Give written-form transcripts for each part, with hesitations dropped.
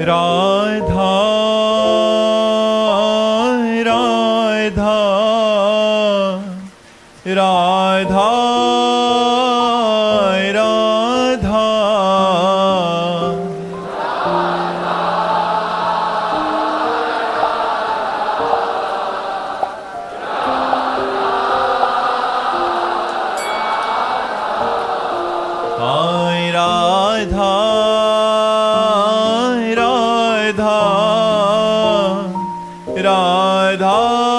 राधा राधा राधा राधा हाय राधा राधा राधा राधा राधा राधा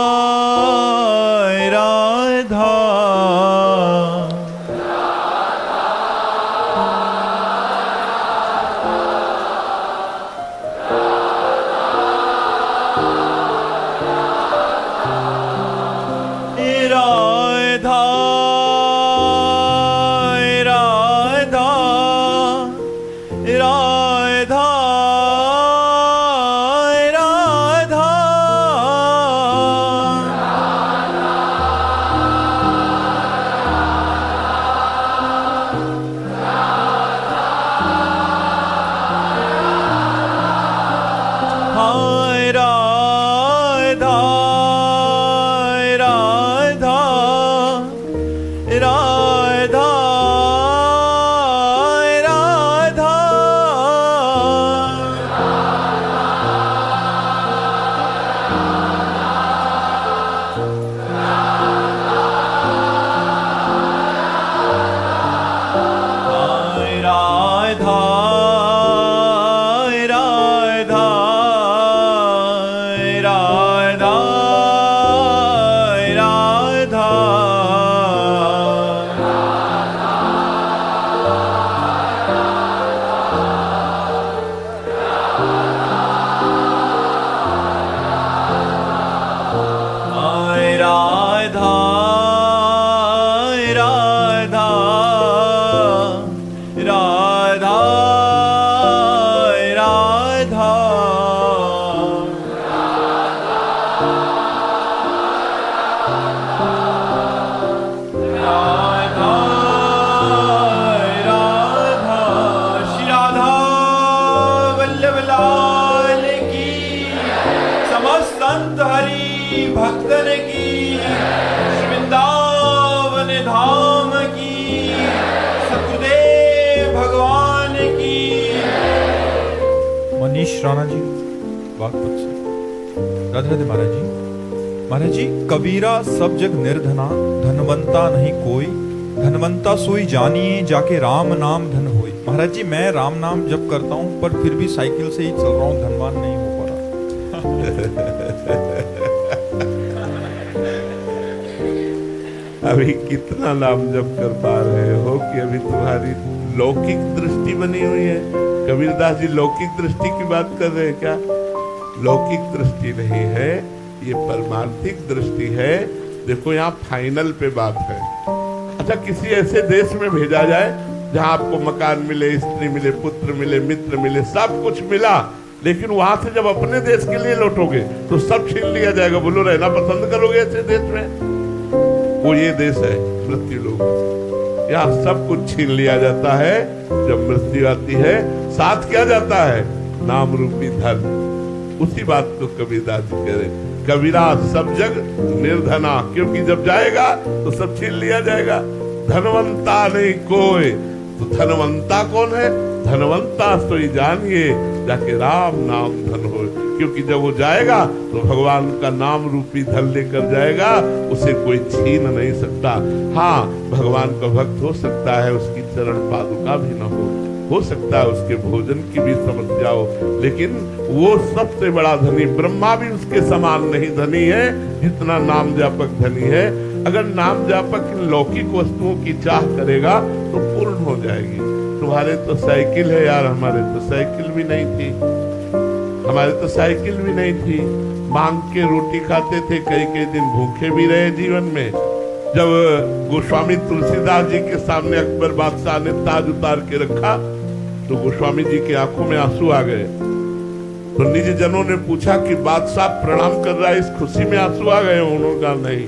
हाय राधा राधा राधा राधा हाय राधा राधा राधा राधा हाय राधा राधा राधा राधा राधा राधा श्री राधा वल्लभ लाल की, समस्त संत हरि भक्तन की, वृंदावन धाम की, सतगुरुदेव भगवान की। मनीष राणा जी बागपत से। राधे राधे महाराज जी। महाराज जी, कबीरा सब जग निर्धना, धनवंता नहीं कोई, धनवंता सोई जानिए जाके राम नाम धन होई। महाराज जी, मैं राम नाम जप करता हूँ पर फिर भी साइकिल से ही चल रहा हूँ, धनवान नहीं हो पा रहा। अभी कितना नाम जप कर पा रहे हो कि अभी तुम्हारी लौकिक दृष्टि बनी हुई है? कबीरदास जी लौकिक दृष्टि की बात कर रहे हैं क्या? लौकिक दृष्टि नहीं है, ये परमार्थिक दृष्टि है। देखो यहाँ फाइनल पे बात है। अच्छा, किसी ऐसे देश में भेजा जाए जहाँ आपको मकान मिले, स्त्री मिले, पुत्र मिले, मित्र मिले, सब कुछ मिला, लेकिन वहां से जब अपने देश के लिए लौटोगे तो सब छीन लिया जाएगा। बोलो, रहना पसंद करोगे ऐसे देश में? वो ये देश है मृत्यु लोक। यहाँ सब कुछ छीन लिया जाता है जब मृत्यु आती है। साथ क्या जाता है? नाम रूपी धन। उसी बात को कबीरदास जी कह रहे, कबीरा सब जग निर्धना, क्योंकि जब जाएगा तो सब छीन लिया जाएगा। धनवंता नहीं कोई, तो धनवंता कौन है? धनवंता सोई जानिए जाके राम नाम धन हो, क्योंकि जब वो जाएगा तो भगवान का नाम रूपी धन लेकर जाएगा, उसे कोई छीन नहीं सकता। हाँ, भगवान का भक्त हो सकता है, उसकी चरण पादुका भी न हो सकता है उसके भोजन की भी समस्या हो, लेकिन वो सबसे बड़ा धनी, ब्रह्मा भी उसके समान नहीं धनी है जितना नाम जापक धनी है। अगर नाम जापक लौकिक वस्तुओं की चाह करेगा तो पूर्ण हो जाएगी। तुम्हारे तो साइकिल है यार, हमारे तो साइकिल भी नहीं थी, हमारे तो साइकिल भी नहीं थी। मांग के रोटी खाते थे, कई कई दिन भूखे भी रहे जीवन में। जब गोस्वामी तुलसीदास जी के सामने अकबर बादशाह ने ताज उतार के रखा तो गोस्वामी जी की आंखों में आंसू आ गए। तो निज जनों ने पूछा कि बादशाह प्रणाम कर रहा है, इस खुशी में आंसू आ गए? उन्होंने कहा नहीं,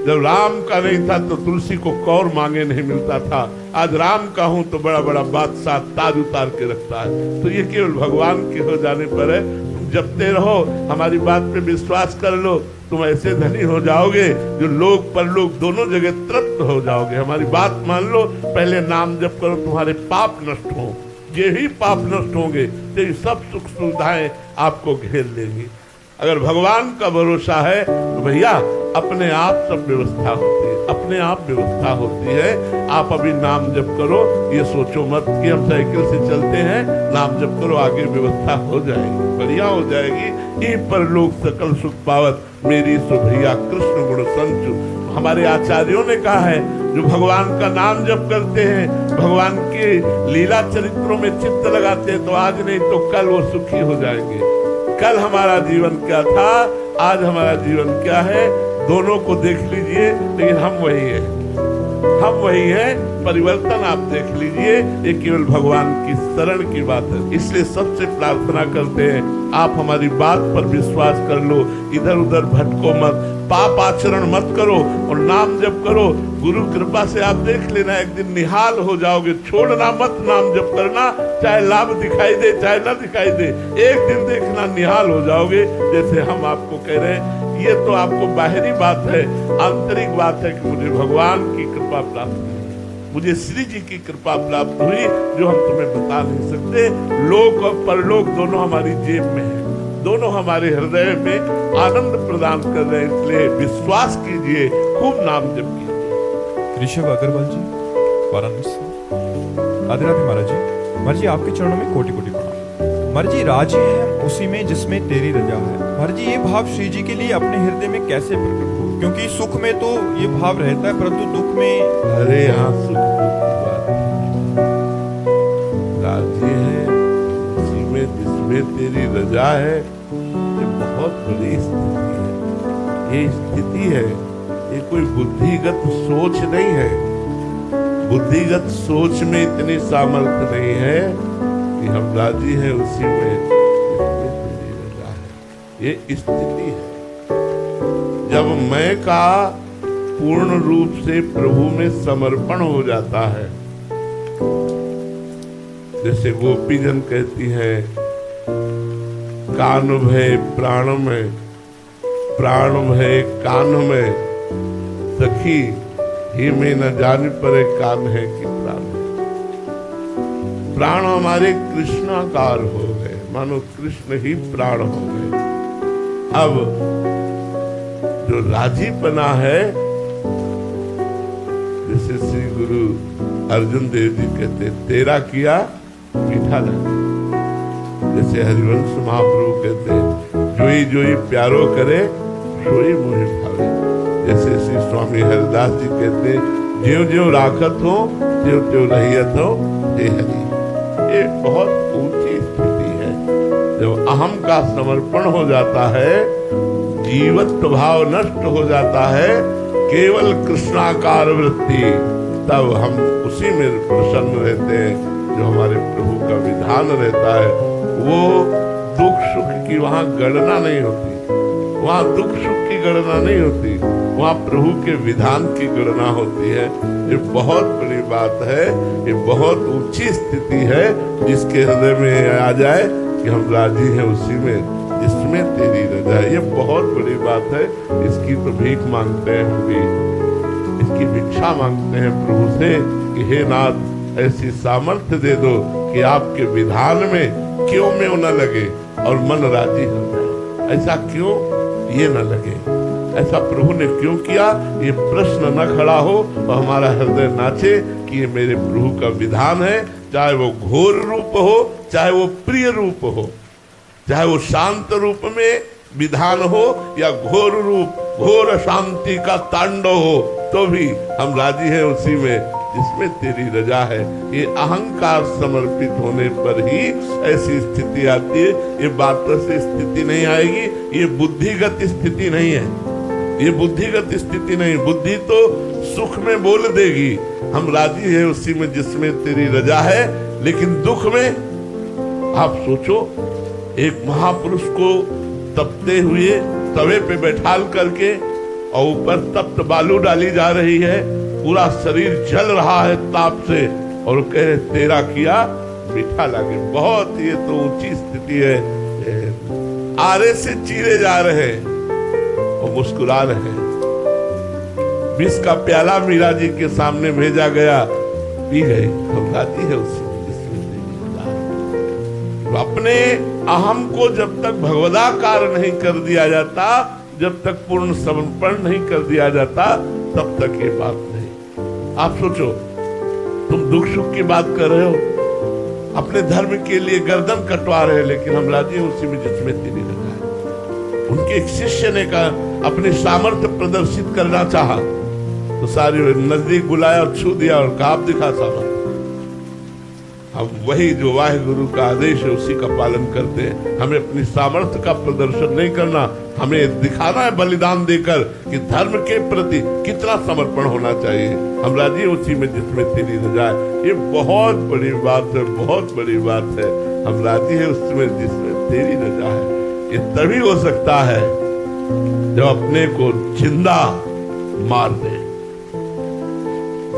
जब राम का नहीं था तो तुलसी को कौर मांगे नहीं मिलता था। आज राम का हूं तो बड़ा बड़ा बादशाह ताज उतार के रखता है। तो ये केवल भगवान के हो जाने पर है। तुम जपते रहो, हमारी बात पे विश्वास कर लो, तुम ऐसे धनी हो जाओगे जो लोक परलोक दोनों जगह तृप्त हो जाओगे। हमारी बात मान लो, पहले नाम जप करो, तुम्हारे पाप नष्ट हो। ये ही पाप नष्ट होंगे तो ये सब सुख सुविधाएं आपको घेर लेंगी। अगर भगवान का भरोसा है तो भैया अपने आप सब व्यवस्था होती है, अपने आप व्यवस्था होती है। आप अभी नाम जप करो, ये सोचो मत कि हम साइकिल से चलते हैं, नाम जप करो, आगे व्यवस्था हो जाएगी, बढ़िया हो जाएगी। ये पर लोग सकल सुख पावत, मेरी सो भैया कृष्ण गुण संचु। हमारे आचार्यों ने कहा है, जो भगवान का नाम जप करते हैं, भगवान के लीला चरित्रों में चित्त लगाते हैं, तो आज नहीं तो कल वो सुखी हो जाएंगे। कल हमारा जीवन क्या था, आज हमारा जीवन क्या है, दोनों को देख लीजिए, लेकिन हम वही है, हम वही है। परिवर्तन आप देख लीजिए, ये केवल भगवान की शरण की बात है। इसलिए सबसे प्रार्थना करते हैं, आप हमारी बात पर विश्वास कर लो, इधर उधर भटको मत, पाप आचरण मत करो और नाम जप करो। गुरु कृपा से आप देख लेना, एक दिन निहाल हो जाओगे। छोड़ना मत नाम जप करना, चाहे लाभ दिखाई दे चाहे ना दिखाई दे, एक दिन देखना निहाल हो जाओगे। जैसे हम आपको कह रहे हैं, ये तो आपको बाहरी बात है, आंतरिक बात है कि मुझे भगवान की कृपा प्राप्त हुई, मुझे श्री जी की कृपा प्राप्त हुई, जो हम तुम्हें बता नहीं सकते। लोक और परलोक दोनों हमारी जेब में है, दोनों हमारे हृदय में आनंद प्रदान कर रहे हैं। इसलिए विश्वास कीजिए, खूब नाम जप कीजिए। ऋषभ अग्रवाल जी, वाराणसी से। राधे राधे महाराज जी। महाराज जी, आपके चरणों में कोटि कोटि प्रणाम। महाराज जी, राजी है हम उसी में जिसमें तेरी रजा है। महाराज जी, ये भाव श्री जी के लिए अपने हृदय में कैसे प्रकट हो? क्योंकि सुख में तो ये भाव रहता है, परंतु दुख में। अरे यहाँ सुख की बात राजी है उसी में जिसमें तेरी रजा है। ये बहुत बड़ी स्थिति है, ये स्थिति है, ये कोई बुद्धिगत सोच नहीं है। बुद्धिगत सोच में इतनी सामर्थ्य नहीं है कि हम राजी हैं उसी में जिसमें तेरी रजा है। ये स्थिति है जब मैं का पूर्ण रूप से प्रभु में समर्पण हो जाता है। जैसे गोपीजन कहती हैं, कान भय प्राण में, प्राण भय कान में, सखी ही में न जान परे कान है कि प्राण। प्राण हमारे कृष्णाकार हो गए, मानो कृष्ण ही प्राण हो गए। अब जो राजीपना है, जैसे श्री गुरु अर्जुन देव जी कहते, तेरा किया मीठा लगे। जैसे हरिवंश महाप्रभु कहते, जोई जोई प्यारो करे सोई मोहि भावे। जैसे श्री स्वामी हरिदास जी कहते, ज्यों ज्यों राखत हो त्यों त्यों रहियत हो हे हरि। ये बहुत ऊंची स्थिति है। जब अहम का समर्पण हो जाता है, जीवत्व भाव नष्ट हो जाता है, केवल कृष्णाकार वृत्ति, तब हम उसी में प्रसन्न रहते हैं जो हमारे प्रभु का विधान रहता है। वो दुख सुख की वहां गणना नहीं होती, वहां दुख सुख की गणना नहीं होती, वहां प्रभु के विधान की गणना होती है। ये बहुत बड़ी बात है, ये बहुत ऊंची स्थिति है, जिसके हृदय में आ जाए कि हम राजी हैं उसी में जिसमें तेरी रजा है। ये बहुत बड़ी बात है। इसकी तो भीख मांगते हैं हम भी, इसकी भिक्षा मांगते हैं प्रभु से कि हे नाथ, ऐसी सामर्थ्य दे दो कि आपके विधान में क्यों में न लगे और मन राजी हो जाए। ऐसा क्यों ये न लगे, ऐसा प्रभु ने क्यों किया, ये प्रश्न न खड़ा हो और हमारा हृदय नाचे कि ये मेरे प्रभु का विधान है। चाहे वो घोर रूप हो, चाहे वो प्रिय रूप हो, चाहे वो शांत रूप में विधान हो या घोर रूप, घोर शांति का तांडव हो, तो भी हम राजी हैं उसी में जिसमें तेरी रजा है। ये अहंकार समर्पित होने पर ही ऐसी स्थिति आती है। ये बातों से स्थिति नहीं आएगी, ये बुद्धिगत स्थिति नहीं है, ये बुद्धिगत स्थिति नहीं। बुद्धि तो सुख में बोल देगी हम राजी हैं उसी में जिसमें तेरी रजा है, लेकिन दुख में आप सोचो, एक महापुरुष को तपते हुए तवे पे बैठाल करके और ऊपर तप्त बालू डाली जा रही है, पूरा शरीर जल रहा है ताप से, और कहे तेरा किया मीठा लागे। बहुत ये तो ऊंची स्थिति है। आरे से चीरे जा रहे और मुस्कुरा रहे। विष का प्याला मीरा जी के सामने भेजा गया, पी गए। घबराती है उसी अपने अहम को जब तक भगवदाकार नहीं कर दिया जाता, जब तक पूर्ण समर्पण नहीं कर दिया जाता, तब तक ये बात नहीं। आप सोचो, तुम दुख सुख की बात कर रहे हो, अपने धर्म के लिए गर्दन कटवा रहे हैं, लेकिन हम राजी हैं उसी में जिसमें तेरी रजा है। उनके एक शिष्य ने कहा, अपनी सामर्थ्य प्रदर्शित करना चाहा तो सारी नजदीक बुलाया और छू दिया और कहा आप दिखा सामर्थ्य। हम वही जो वाहिगुरु का आदेश है उसी का पालन करते हैं। हमें अपनी सामर्थ्य का प्रदर्शन नहीं करना, हमें दिखाना है बलिदान देकर कि धर्म के प्रति कितना समर्पण होना चाहिए। हम राजी उसी में जिसमें तेरी रजा है। ये बहुत बड़ी बात है, बहुत बड़ी बात है। हम राजी है उसमें जिसमें तेरी रजा है। ये तभी हो सकता है जब अपने को जिंदा मार दे।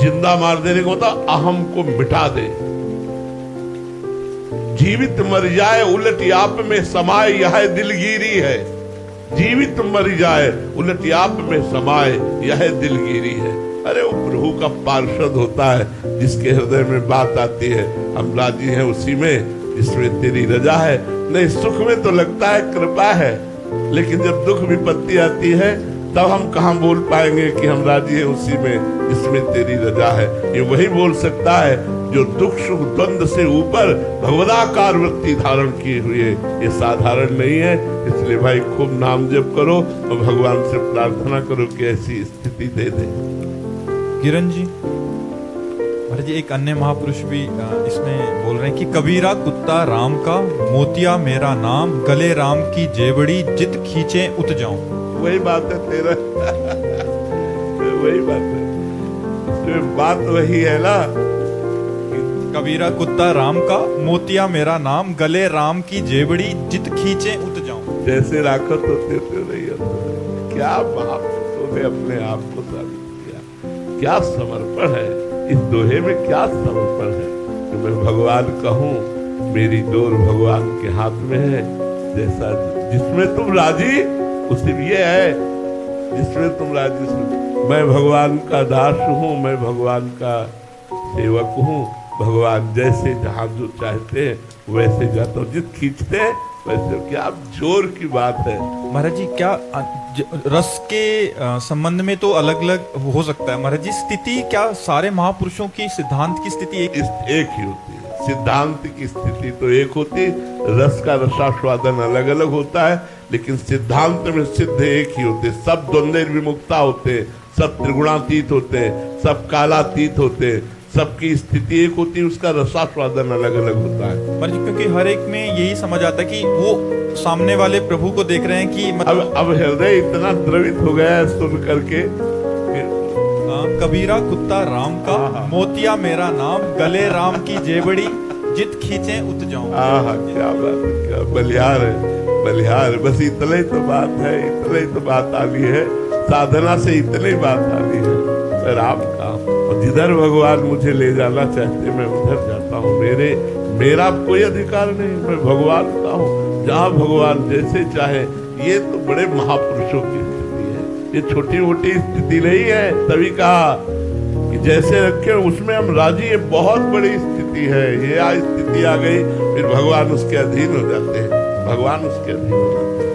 जिंदा मार देने को होता अहम को मिटा दे। जीवित मर जाए उलट आप में समाए, यह दिलगिरी है। जीवित मर जाए उलट आप में समाए, यह दिलगिरी है। अरे वो प्रभु का पार्षद होता है जिसके हृदय में बात आती है। हम राजी हैं उसी में जिसमें तेरी रजा है। नहीं, सुख में तो लगता है कृपा है, लेकिन जब दुख विपत्ति आती है तब हम कहां बोल पाएंगे कि हम राजी हैं उसी में जिसमें तेरी रजा है। ये वही बोल सकता है जो दुख सुख द्वंद से ऊपर भगवदाकार वृत्ति धारण किए हुए। ये साधारण नहीं है। इसलिए भाई खूब नाम जप करो और भगवान से प्रार्थना करो कि ऐसी स्थिति दे दे। किरण जी, महाराज जी एक अन्य महापुरुष भी इसमें बोल रहे हैं कि कबीरा कुत्ता राम का, मोतिया मेरा नाम, गले राम की जेबड़ी, जित खींचे उत जाऊं। वही बात है तेरा वही बात है, इसमें बात वही है ना। कबीरा कुत्ता राम का, मोतिया मेरा नाम, गले राम की जेबड़ी, जित खींचे उत जाऊं। जैसे राखत होते थे नहीं होते। क्या बाप तूने अपने आप को साबित किया। क्या समर्पण है इस दोहे में, क्या समर्पण है कि मैं भगवान कहूं मेरी डोर भगवान के हाथ में है। जैसा जिसमें तुम राजी उसी ये है, जिसमें तुम राजी। मैं भगवान का दास हूँ, मैं भगवान का सेवक हूँ। भगवान जैसे जहाँ जो चाहते हैं वैसे जाता हूँ, जित खींचते हैं वैसे। क्या जोर की बात है महाराज जी। क्या रस के संबंध में तो अलग अलग हो सकता है महाराज जी, स्थिति क्या सारे महापुरुषों की सिद्धांत की स्थिति एक ही होती है। सिद्धांत की स्थिति तो एक होती, रस का रसास्वादन अलग अलग होता है, लेकिन सिद्धांत में सिद्ध एक ही होते। सब द्वंद्व विमुक्ता होते, सब त्रिगुणातीत होते, सब कालातीत होते, सबकी स्थिति एक होती है, उसका रसास्वादन अलग अलग होता है। पर क्योंकि हर एक में यही समझ आता है कि वो सामने वाले प्रभु को देख रहे हैं कि मतलब अब हृदय इतना द्रवित हो गया है सुन करके। कबीरा कुत्ता राम का, मोतिया मेरा नाम, गले राम की जेबड़ी, जित खींचे उत जाऊं। क्या बात है, क्या बलिहार है, बलिहार। बस इतना ही तो बात है, इतना ही तो बात आनी है। साधना से इतनी बात आनी है। पर आपका और जिधर भगवान मुझे ले जाना चाहते मैं उधर जाता हूँ। मेरा कोई अधिकार नहीं, मैं भगवान का हूँ। जहाँ भगवान जैसे चाहे। ये तो बड़े महापुरुषों की स्थिति है, ये छोटी मोटी स्थिति नहीं है। तभी कहा कि जैसे रखे उसमें हम राजी। ये बहुत बड़ी स्थिति है। ये स्थिति आ गई फिर भगवान उसके अधीन हो जाते हैं, भगवान उसके अधीन हो जाते हैं।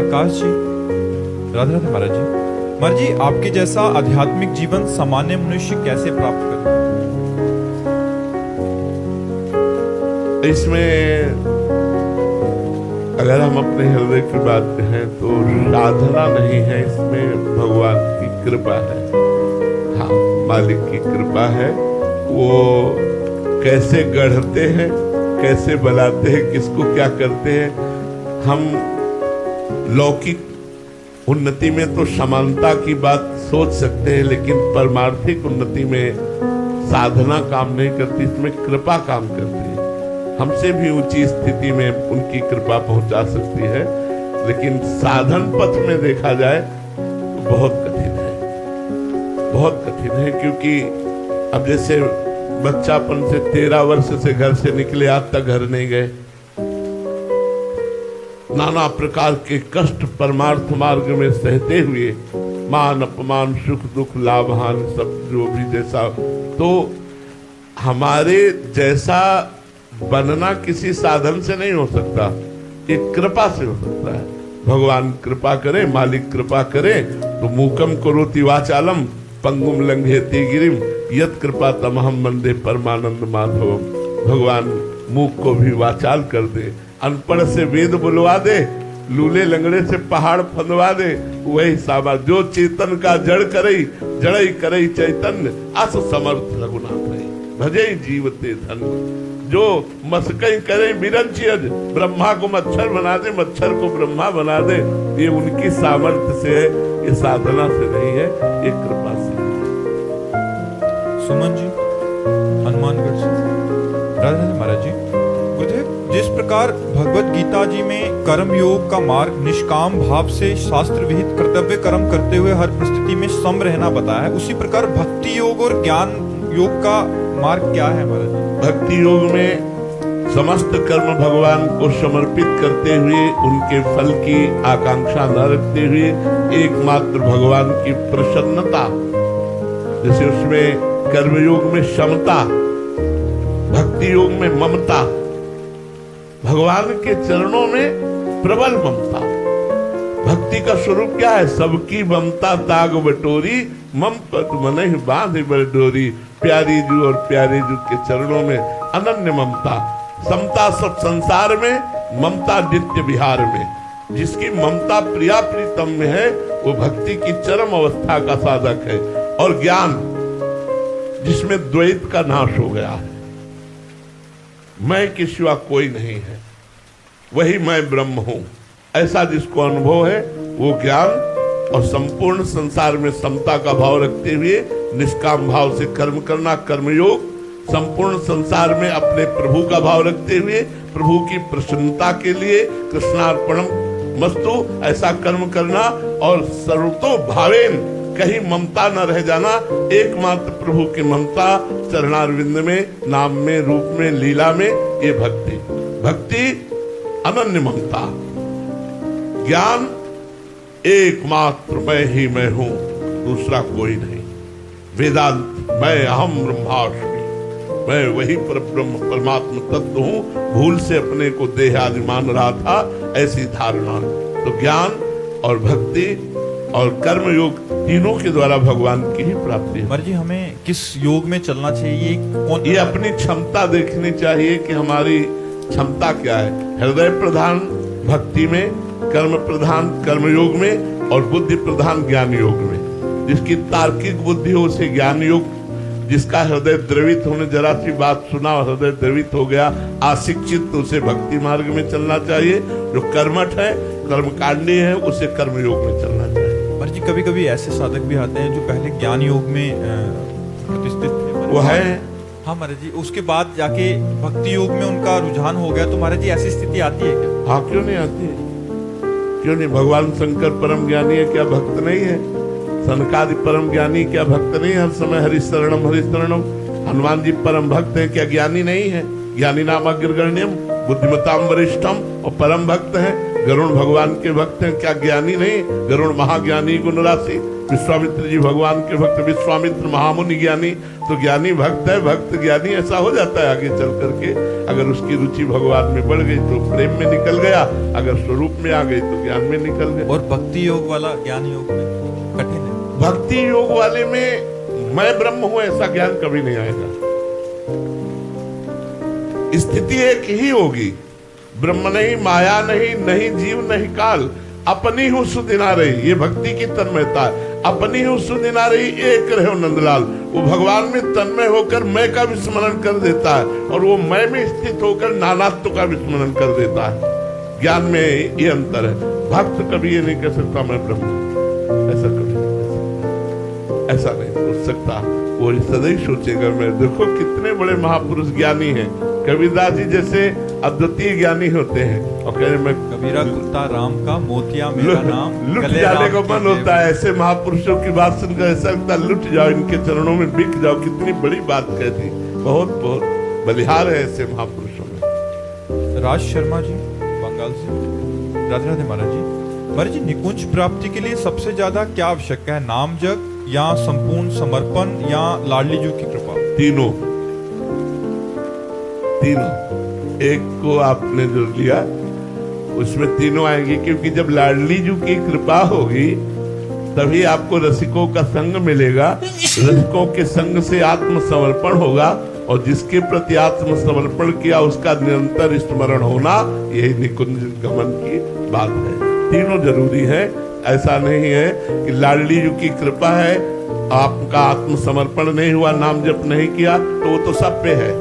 आकाश जी, राधे राधे महाराज जी। महाराज जी, आपके जैसा आध्यात्मिक जीवन सामान्य मनुष्य कैसे प्राप्त करे? इसमें अगर हम अपने हृदय की बात कहें तो साधना नहीं है, इसमें भगवान की कृपा है। हाँ, मालिक की कृपा है। वो कैसे गढ़ते हैं, कैसे बनाते हैं, किसको क्या करते हैं। हम लौकिक उन्नति में तो समानता की बात सोच सकते हैं, लेकिन परमार्थिक उन्नति में साधना काम नहीं करती, इसमें कृपा काम करती है। हमसे भी ऊंची स्थिति में उनकी कृपा पहुंचा सकती है। लेकिन साधन पथ में देखा जाए तो बहुत कठिन है, बहुत कठिन है। क्योंकि अब जैसे बच्चापन से 13 वर्ष से घर से निकले, आज तक घर नहीं गए, नाना प्रकार के कष्ट परमार्थ मार्ग में सहते हुए, मान अपमान सुख दुख लाभ हानि सब जो भी जैसा, तो हमारे जैसा बनना किसी साधन से नहीं हो सकता, एक कृपा से हो सकता है। भगवान कृपा करे, मालिक कृपा करे तो मूकम करोति वाचालम पंगुम लंघयते गिरिम यत कृपा तमहम वंदे परमानंद माधवम। भगवान मूक को भी वाचाल कर दे, अनपढ़ से वेद बुलवा दे, लूले लंगड़े से पहाड़ फंदवा दे, वही साबा जो चेतन का जड़ करई जड़ई करई चैतन्य अस समर्थ रघुनाथ रही भजई जीवते धन। जो मस्कई करे बिरंचियज, ब्रह्मा को मच्छर बना दे, मच्छर को ब्रह्मा बना दे, ये उनकी सामर्थ्य से है, ये साधना से नहीं है, ये कृपा से। सुमन जी हनुमानगढ़ से। राधे राधे महाराज जी। गुरुदेव, जिस प्रकार भगवत गीता जी में कर्म योग का मार्ग निष्काम भाव से शास्त्र विहित कर्तव्य कर्म करते हुए हर परिस्थिति में सम रहना बताया है, उसी प्रकार भक्ति योग और ज्ञान योग का मार्ग क्या है महाराज जी? भक्ति योग में समस्त कर्म भगवान को समर्पित करते हुए, उनके फल की आकांक्षा न रखते हुए, एकमात्र भगवान की प्रसन्नता, जैसे उसमें कर्मयोग में समता, भक्ति योग में ममता, भगवान के चरणों में प्रबल ममता। भक्ति का स्वरूप क्या है? सबकी ममता ताग बटोरी, मम पद मनहि बांधे बड़ डोरी। प्यारी जू और प्यारे जू के चरणों में अनन्य ममता, समता सब संसार में, ममता नित्य विहार में। जिसकी ममता प्रिया प्रीतम में है वो भक्ति की चरम अवस्था का साधक है। और ज्ञान जिसमें द्वैत का नाश हो गया है, मैं के सिवा कोई नहीं है, वही मैं ब्रह्म हूं, ऐसा जिसको अनुभव है वो ज्ञान। और संपूर्ण संसार में समता का भाव रखते हुए निष्काम भाव से कर्म करना कर्मयोग। संपूर्ण संसार में अपने प्रभु का भाव रखते हुए प्रभु की प्रसन्नता के लिए कृष्णार्पणम मस्तु ऐसा कर्म करना। और सर्वतो भावेन, कहीं ममता न रह जाना, एकमात्र प्रभु की ममता चरणारविंद में, नाम में, रूप में, लीला में, ये भक्ति। भक्ति अनन्य ममता। ज्ञान एकमात्र मैं ही मैं हूं, दूसरा कोई नहीं। वेदांत मैं अहम ब्रह्मास्मि, मैं वही परब्रह्म परमात्म तत्व हूं, भूल से अपने को देह आदि मान रहा था, ऐसी धारणा। तो ज्ञान और भक्ति और कर्म योग तीनों के द्वारा भगवान की ही प्राप्ति है। महाराज जी, हमें किस योग में चलना चाहिए? कौन? ये अपनी क्षमता देखनी चाहिए कि हमारी क्षमता क्या है। हृदय प्रधान भक्ति में, कर्म प्रधान कर्मयोग में, और बुद्धि प्रधान ज्ञान योग में। जिसकी तार्किक बुद्धि हो उसे ज्ञान योग, जिसका हृदय द्रवित होने, जरा सी बात सुना और हृदय द्रवित हो गया, आशिक्षित, तो उसे भक्ति मार्ग में चलना चाहिए। जो कर्मठ है, कर्मकांडी है, उसे कर्मयोग में चलना चाहिए। महाराज जी, कभी कभी ऐसे साधक भी आते हैं जो पहले ज्ञान योग में प्रतिष्ठित थे, वो है। हाँ महाराज जी, उसके बाद जाके भक्ति योग में उनका रुझान हो गया, तो महाराज जी ऐसी स्थिति आती है क्या? हाँ, क्यों नहीं आती है? क्यों नहीं? भगवान शंकर परम ज्ञानी है, क्या भक्त नहीं है? सनकादि परम ज्ञानी क्या भक्त नहीं? हर समय हरि शरणम हरि शरणम। हनुमान जी परम भक्त है, क्या ज्ञानी नहीं है? ज्ञानी नाम अग्रगण्यम बुद्धिमताम वरिष्ठम, और परम भक्त है। गरुण भगवान के भक्त हैं, क्या ज्ञानी नहीं? गरुण महाज्ञानी गुण राशि। विश्वामित्र जी भगवान के भक्त, विश्वामित्र महामुनि ज्ञानी। तो ज्ञानी भक्त है, भक्त ज्ञानी ऐसा हो जाता है आगे चल करके। अगर उसकी रुचि भगवान में बढ़ गई तो प्रेम में निकल गया, अगर स्वरूप में आ गई तो ज्ञान में निकल गया। और भक्ति योग वाला ज्ञान योग में कठिन है। भक्ति योग वाले में मैं ब्रह्म हूं ऐसा ज्ञान कभी नहीं आएगा। स्थिति एक ही होगी, ब्रह्म नहीं, माया नहीं, नहीं जीव नहीं काल, अपनी हूं सुदिना रही। ये भक्ति की तन्मयता है। अपनी हूं सुदिना रही, एक रहे नंदलाल। वो भगवान में तन्मय होकर मैं का विस्मरण कर देता है, और वो मैं में स्थित होकर नानात्व का विस्मरण कर देता है। ज्ञान में ये अंतर है। भक्त कभी ये नहीं कह सकता मैं ब्रह्म हूं, ऐसा कभी नहीं कह सकता, ऐसा नहीं सोच सकता। वो सदैव सोचेगा मैं। देखो कितने बड़े महापुरुष ज्ञानी हैं। कबीरदास जी जैसे अद्वितीय ज्ञानी होते हैं और कह रहे मैं कबीरा कुत्ता राम का, मोतिया मेरा नाम, लुट गले जाने राम को की मन जेब। होता है। ऐसे महापुरुषों की बात सुनकर ऐसा लगता है लुट जाओ, इनके चरणों में बिक जाओ। कितनी बड़ी बात कहती, बहुत बहुत बलिहार है ऐसे महापुरुषों में। राज शर्मा जी बंगाल से, राधे राधे महाराज जी। महाराज जी, निकुंज प्राप्ति के लिए सबसे ज्यादा क्या आवश्यक है? नाम जप या संपूर्ण समर्पण या लाडली जी की कृपा? तीनों एक को आपने जो लिया उसमें तीनों आएंगे, क्योंकि जब लाडली जी की कृपा होगी तभी आपको रसिकों का संग मिलेगा। रसिकों के संग से आत्मसमर्पण होगा और जिसके प्रति आत्मसमर्पण किया उसका निरंतर स्मरण होना, यही निकुंज गमन की बात है। तीनों जरूरी है। ऐसा नहीं है कि लाडली जी की कृपा है, आपका आत्मसमर्पण नहीं हुआ, नाम जप नहीं किया तो वो तो सब पे है।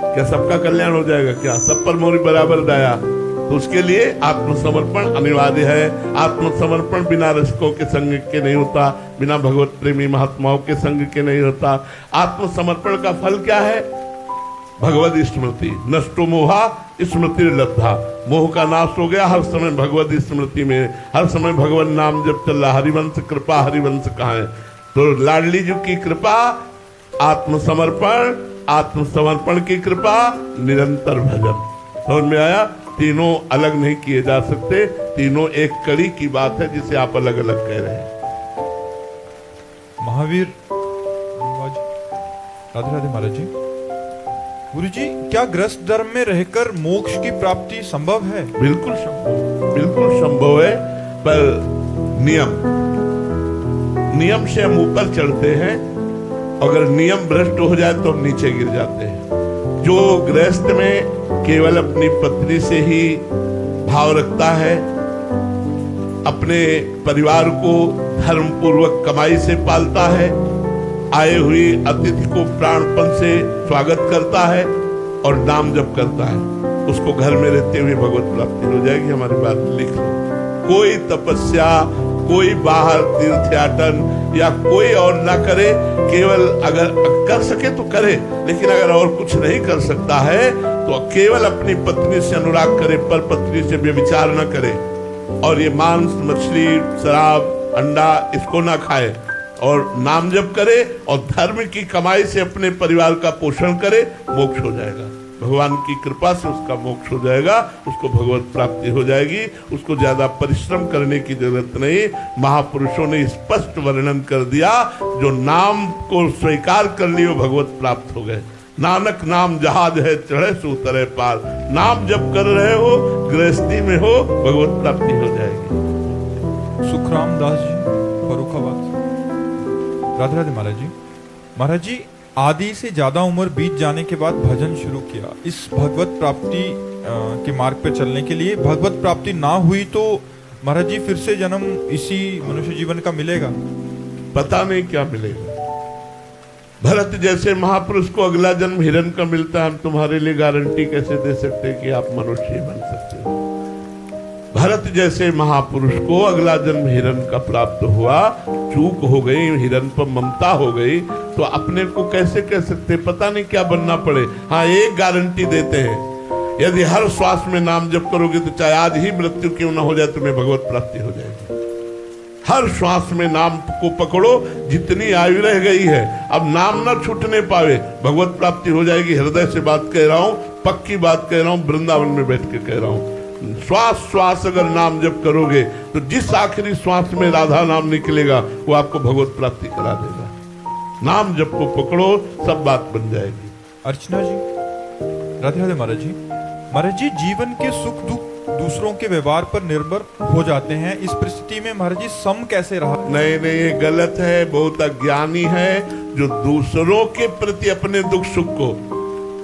क्या सबका कल्याण हो जाएगा? क्या सब पर मोरी बराबर दया? तो उसके लिए आत्मसमर्पण अनिवार्य है। आत्मसमर्पण बिना रसिकों के संग के नहीं होता, बिना भगवत प्रेमी महात्माओं के संग के नहीं होता। आत्मसमर्पण का फल क्या है? भगवद स्मृति। नष्टो मोहा स्मृति लब्धा। मोह का नाश हो गया, हर समय भगवद स्मृति में, हर समय भगवान नाम जब चल रहा। हरिवंश कृपा, हरिवंश कहाँ है? तो लाडली जी की कृपा, आत्मसमर्पण, आत्मसमर्पण की कृपा, निरंतर भजन। समझ में आया? तीनों अलग नहीं किए जा सकते, तीनों एक कड़ी की बात है जिसे आप अलग अलग कह रहे हैं। महावीर राधे राधे महाराज जी। गुरु जी, क्या गृहस्थ धर्म में रहकर मोक्ष की प्राप्ति संभव है? बिल्कुल संभव, बिल्कुल संभव है, पर नियम से हम ऊपर चढ़ते हैं। अगर नियम भ्रष्ट हो जाए तो हम नीचे गिर जाते हैं। जो गृहस्थ में केवल अपनी पत्नी से ही भाव रखता है, अपने परिवार को धर्म पूर्वक कमाई से पालता है, आए हुए अतिथि को प्राणपण से स्वागत करता है और नाम जप करता है, उसको घर में रहते हुए भगवत प्राप्ति हो जाएगी। हमारी बात लिख लो। कोई तपस्या, कोई बाहर तीर्थयाटन या कोई और ना करे, केवल अगर कर सके तो करे, लेकिन अगर और कुछ नहीं कर सकता है तो केवल अपनी पत्नी से अनुराग करे, पर पत्नी से व्यभिचार न करे, और ये मांस, मछली, शराब, अंडा इसको ना खाए, और नाम जप करे और धर्म की कमाई से अपने परिवार का पोषण करे, मोक्ष हो जाएगा। भगवान की कृपा से उसका मोक्ष हो जाएगा, उसको भगवत प्राप्ति हो जाएगी, उसको ज्यादा परिश्रम करने की जरूरत नहीं। महापुरुषों ने स्पष्ट वर्णन कर दिया, जो नाम को स्वीकार कर लिए वो भगवत प्राप्त हो गए। नानक नाम जहाज है चढ़े सो उतरे पार। नाम जब कर रहे हो, गृहस्थी में हो, भगवत प्राप्ति हो जाएगी। सुखराम दास जी फरुखाबाद। राधे राधे महाराज जी। महाराज जी, आदि से ज्यादा उम्र बीत जाने के बाद भजन शुरू किया। इस भगवत प्राप्ति के मार्ग पर चलने के लिए भगवत प्राप्ति ना हुई तो महाराज जी फिर से जन्म इसी मनुष्य जीवन का मिलेगा? पता नहीं क्या मिलेगा। भरत जैसे महापुरुष को अगला जन्म हिरण का मिलता है, हम तुम्हारे लिए गारंटी कैसे दे सकते हैं कि आप मनुष्य बन सकते हो? भरत जैसे महापुरुष को अगला जन्म हिरण का प्राप्त हुआ, चूक हो गई, हिरण पर ममता हो गई, तो अपने को कैसे कह सकते? पता नहीं क्या बनना पड़े। हाँ, एक गारंटी देते हैं, यदि हर श्वास में नाम जप करोगे तो चाहे आज ही मृत्यु क्यों ना हो जाए, तुम्हें भगवत प्राप्ति हो जाएगी। हर श्वास में नाम को पकड़ो, जितनी आयु रह गई है, अब नाम ना छूटने पावे, भगवत प्राप्ति हो जाएगी। हृदय से बात कह रहा हूं, पक्की बात कह रहा हूं, वृंदावन में बैठ के कह रहा हूं। श्वास श्वास अगर नाम जप करोगे तो जिस आखिरी श्वास में राधा नाम निकलेगा वो आपको भगवत प्राप्ति करा देगा। नाम जप को पकड़ो, सब बात बन जाएगी। अर्चना जी। राधे राधे महाराज जी। महाराज जी, जीवन के सुख दुख दूसरों के व्यवहार पर निर्भर हो जाते हैं। इस परिस्थिति में महाराज जी सम कैसे रहा? नहीं नहीं, ये गलत है। बहुत अज्ञानी है जो दूसरों के प्रति अपने दुख सुख को,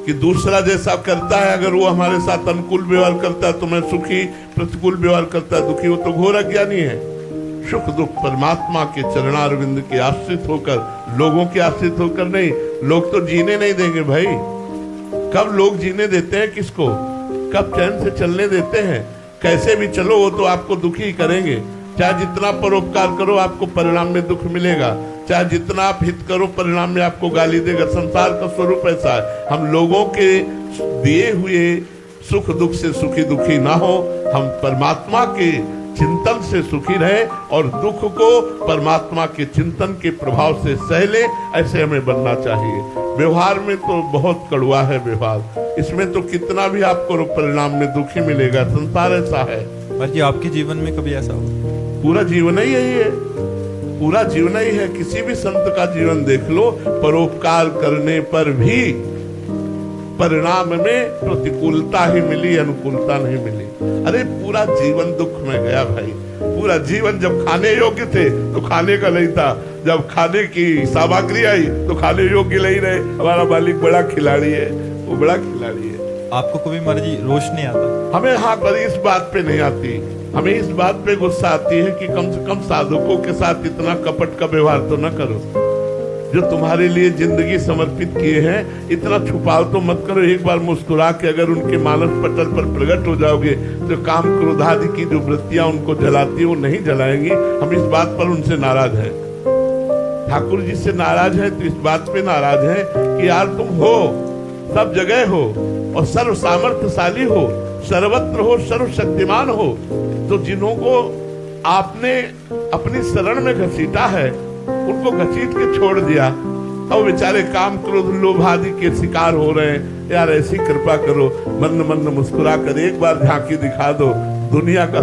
कि दूसरा जैसा करता है, अगर वो हमारे साथ अनुकूल व्यवहार करता है तो मैं सुखी, प्रतिकूल व्यवहार करता है दुखी, वो तो घोर अज्ञानी है। सुख दुख परमात्मा के चरणारविंद के आश्रित होकर, लोगों के आश्रित होकर नहीं। लोग तो जीने नहीं देंगे भाई। कब लोग जीने देते हैं किसको? कब चैन से चलने देते हैं? कैसे भी चलो वो तो आपको दुखी करेंगे। चाहे जितना परोपकार करो आपको परिणाम में दुख मिलेगा, चाहे जितना आप हित करो परिणाम में आपको गाली देगा। संसार का स्वरूप ऐसा है। हम लोगों के दिए हुए सुख दुख से सुखी दुखी ना हो, हम परमात्मा के चिंतन से सुखी रहे और दुख को परमात्मा के चिंतन के प्रभाव से सह ले, ऐसे हमें बनना चाहिए। व्यवहार में तो बहुत कड़वा है व्यवहार, इसमें तो कितना भी आपको परिणाम में दुखी मिलेगा, संसार ऐसा है। महाराज जी आपके जीवन में कभी ऐसा हुआ? पूरा जीवन ही यही है, पूरा जीवन ही है। किसी भी संत का जीवन देख लो, परोपकार करने पर भी परिणाम में प्रतिकूलता ही मिली, अनुकूलता नहीं मिली। अरे पूरा जीवन दुख में गया भाई, पूरा जीवन जब खाने योग्य थे तो खाने का नहीं था, जब खाने की सामग्री आई तो खाने योग्य नहीं रहे। हमारा मालिक बड़ा खिलाड़ी है, वो बड़ा खिलाड़ी है। आपको कभी महाराज जी रोष नहीं आता? हमें हाँ पर इस बात पे नहीं आती, हमें इस बात पे गुस्सा आती है कि कम से कम साधुकों के साथ इतना कपट का व्यवहार तो न करो। जो तुम्हारे लिए जिंदगी समर्पित किए हैं, इतना छुपाव तो मत करो। एक बार मुस्कुरा के अगर उनके मानस पटल पर प्रकट हो जाओगे तो काम क्रोध आदि की जो वृत्तियां उनको जलाती है वो नहीं जलाएंगी। हम इस बात पर उनसे नाराज हैं, ठाकुर जी से नाराज है, तो इस बात पे नाराज है कि यार तुम हो, सब जगह हो और सर्व सामर्थ्यशाली हो, सर्वत्र हो, सर्वशक्तिमान हो, तो जिन्हों को आपने अपनी शरण में घसीटा है उनको घसीट के छोड़ दिया, अब बेचारे काम क्रोध लोभ आदि के शिकार हो रहे हैं। यार ऐसी कृपा करो, मंद मंद मुस्कुरा कर एक बार झांकी दिखा दो, दुनिया का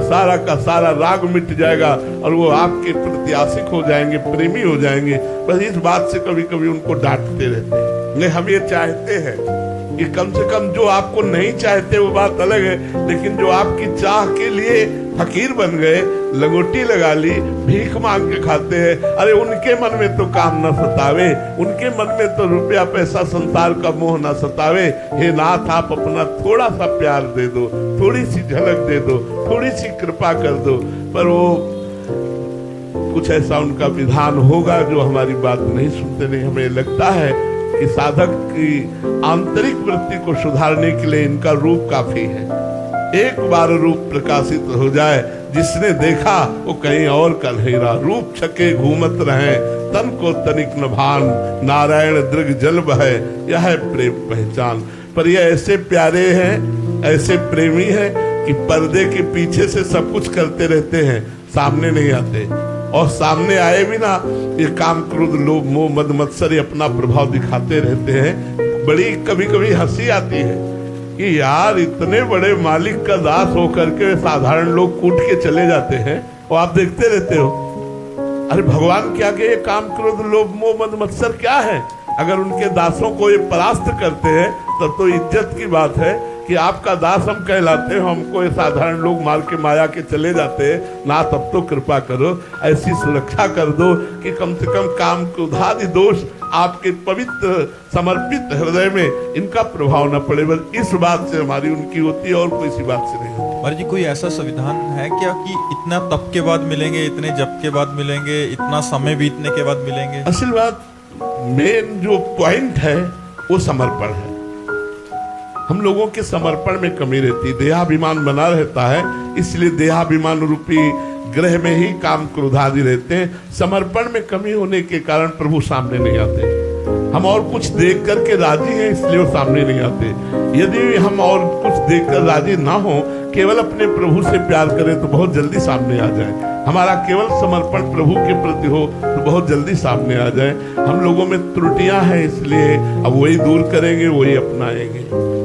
सारा राग मिट जाएगा और वो आपके प्रति आशिक हो जाएंगे, प्रेमी हो जाएंगे। बस इस बात से कभी कभी उनको डांटते रहते हैं। नहीं, हम ये चाहते हैं कि कम से कम जो आपको नहीं चाहते वो बात अलग है, लेकिन जो आपकी चाह के लिए फकीर बन गए, लंगोटी लगा ली, भीख मांग के खाते हैं, अरे उनके मन में तो काम न सतावे, उनके मन में तो रुपया पैसा संसार का मोह न सतावे। हे नाथ आप अपना थोड़ा सा प्यार दे दो, थोड़ी सी झलक दे दो, थोड़ी सी कृपा कर दो। पर वो कुछ ऐसा उनका विधान होगा जो हमारी बात नहीं सुनते। नहीं, हमें लगता है कि साधक की आंतरिक वृत्ति को सुधारने के लिए इनका रूप काफी है। एक बार रूप प्रकाशित हो जाए, जिसने देखा वो कहीं और का नहीं रहा। रूप छके घूमत रहे, तन को तनिक न भान, नारायण दृग जल बहे, यह है प्रेम पहचान। पर ये ऐसे प्यारे हैं, ऐसे प्रेमी हैं कि पर्दे के पीछे से सब कुछ करते रहते हैं, सामने नहीं आते। और सामने आए भी ना, ये काम क्रोध लोभ मोह मद मत्सर अपना प्रभाव दिखाते रहते हैं। बड़ी कभी कभी हंसी आती है कि यार इतने बड़े मालिक का दास होकर के साधारण लोग कूट के चले जाते हैं और आप देखते रहते हो। अरे भगवान क्या के काम क्रोध लोभ मोह मद मत्सर क्या है? अगर उनके दासों को ये परास्त करते हैं तब तो इज्जत की बात है कि आपका दास हम कहलाते हैं, हमको ये साधारण लोग मार के माया के चले जाते हैं ना। तब तो कृपा करो, ऐसी सुरक्षा कर दो कि कम से कम काम क्रोधादि दोष आपके पवित्र समर्पित हृदय में इनका प्रभाव न पड़े। बस इस बात से हमारी उनकी होती है और कोई सी बात से नहीं होती। महाराज जी कोई ऐसा संविधान है क्या कि इतना तप के बाद मिलेंगे, इतने जप के बाद मिलेंगे, इतना समय बीतने के बाद मिलेंगे? असल बात मेन जो पॉइंट है वो समर्पण है। हम लोगों के समर्पण में कमी रहती है, देहाभिमान बना रहता है, इसलिए देहाभिमान रूपी ग्रह में ही काम क्रोधादि रहते हैं। समर्पण में कमी होने के कारण प्रभु सामने नहीं आते। हम और कुछ देख करके राजी हैं इसलिए वो सामने नहीं आते। यदि हम और कुछ देखकर राजी ना हो, केवल अपने प्रभु से प्यार करें तो बहुत जल्दी सामने आ जाए। हमारा केवल समर्पण प्रभु के प्रति हो तो बहुत जल्दी सामने आ जाए। हम लोगों में त्रुटियां हैं, इसलिए अब वही दूर करेंगे, वही अपनाएंगे।